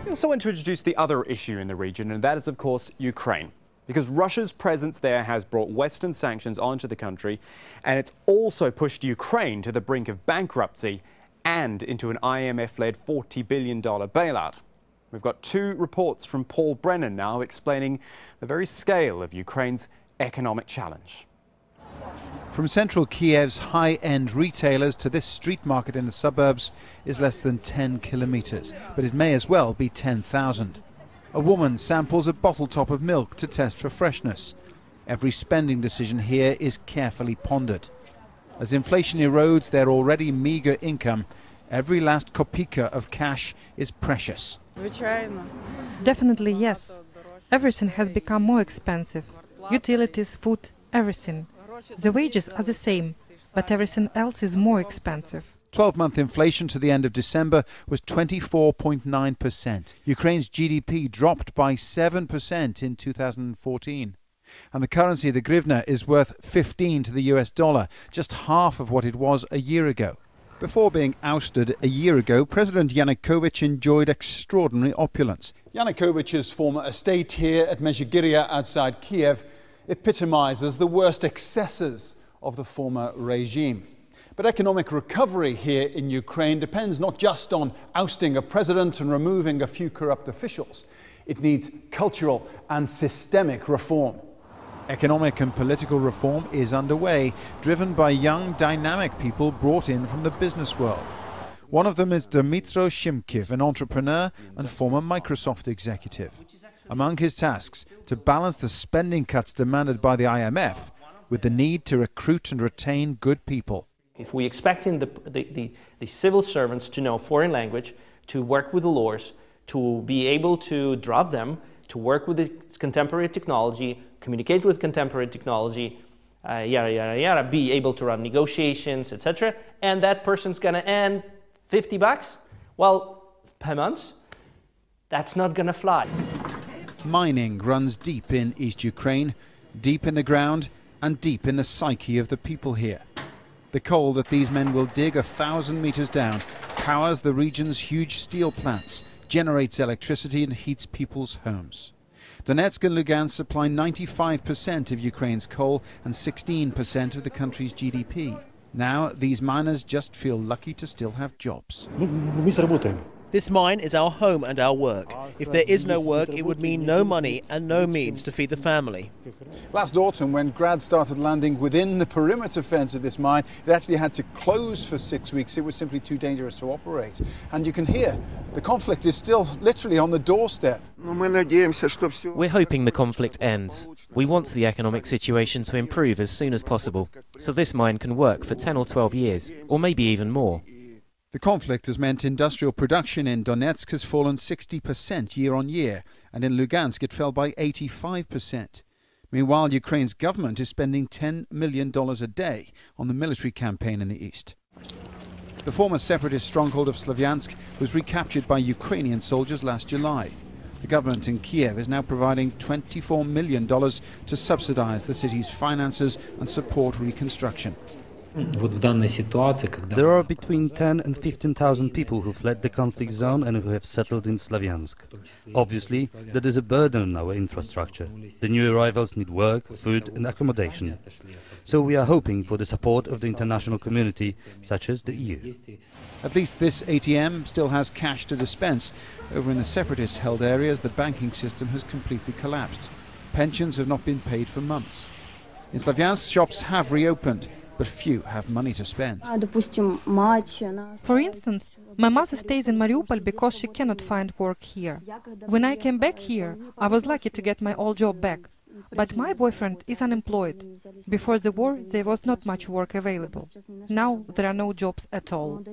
We also want to introduce the other issue in the region, and that is, of course, Ukraine. Because Russia's presence there has brought Western sanctions onto the country, and it's also pushed Ukraine to the brink of bankruptcy and into an IMF-led $40 billion bailout. We've got two reports from Paul Brennan now explaining the very scale of Ukraine's economic challenge. From central Kiev's high-end retailers to this street market in the suburbs is less than 10 kilometers, but it may as well be 10,000. A woman samples a bottle top of milk to test for freshness. Every spending decision here is carefully pondered. As inflation erodes their already meager income, every last kopika of cash is precious. Definitely yes. Everything has become more expensive. Utilities, food, everything. The wages are the same, but everything else is more expensive. 12-month inflation to the end of December was 24.9%. Ukraine's GDP dropped by 7% in 2014. And the currency, the hryvnia, is worth 15 to the US dollar, just half of what it was a year ago. Before being ousted a year ago, President Yanukovych enjoyed extraordinary opulence. Yanukovych's former estate here at Jazeera outside Kiev epitomizes the worst excesses of the former regime. But economic recovery here in Ukraine depends not just on ousting a president and removing a few corrupt officials. It needs cultural and systemic reform. Economic and political reform is underway, driven by young, dynamic people brought in from the business world. One of them is Dmytro Shimkiv, an entrepreneur and former Microsoft executive. Among his tasks, to balance the spending cuts demanded by the IMF with the need to recruit and retain good people. If we expecting the civil servants to know foreign language, to work with the lawyers, to be able to draft them, to work with the contemporary technology, communicate with contemporary technology, be able to run negotiations, etc., and that person's going to earn $50, well, per month, that's not going to fly. Mining runs deep in East Ukraine, deep in the ground and deep in the psyche of the people here. The coal that these men will dig 1,000 meters down powers the region's huge steel plants, generates electricity and heats people's homes. Donetsk and Lugansk supply 95% of Ukraine's coal and 16% of the country's GDP. Now these miners just feel lucky to still have jobs. This mine is our home and our work. If there is no work, it would mean no money and no means to feed the family. Last autumn, when grads started landing within the perimeter fence of this mine, it actually had to close for 6 weeks. It was simply too dangerous to operate. And you can hear the conflict is still literally on the doorstep. We're hoping the conflict ends. We want the economic situation to improve as soon as possible, so this mine can work for 10 or 12 years, or maybe even more. The conflict has meant industrial production in Donetsk has fallen 60% year on year, and in Lugansk it fell by 85%. Meanwhile, Ukraine's government is spending $10 million a day on the military campaign in the east. The former separatist stronghold of Slavyansk was recaptured by Ukrainian soldiers last July. The government in Kiev is now providing $24 million to subsidize the city's finances and support reconstruction. There are between 10 and 15,000 people who fled the conflict zone and who have settled in Slavyansk. Obviously, that is a burden on our infrastructure. The new arrivals need work, food and accommodation. So we are hoping for the support of the international community, such as the EU. At least this ATM still has cash to dispense. Over in the separatist-held areas, the banking system has completely collapsed. Pensions have not been paid for months. In Slavyansk, shops have reopened, but few have money to spend. For instance, my mother stays in Mariupol because she cannot find work here. When I came back here, I was lucky to get my old job back. But my boyfriend is unemployed. Before the war, there was not much work available. Now there are no jobs at all.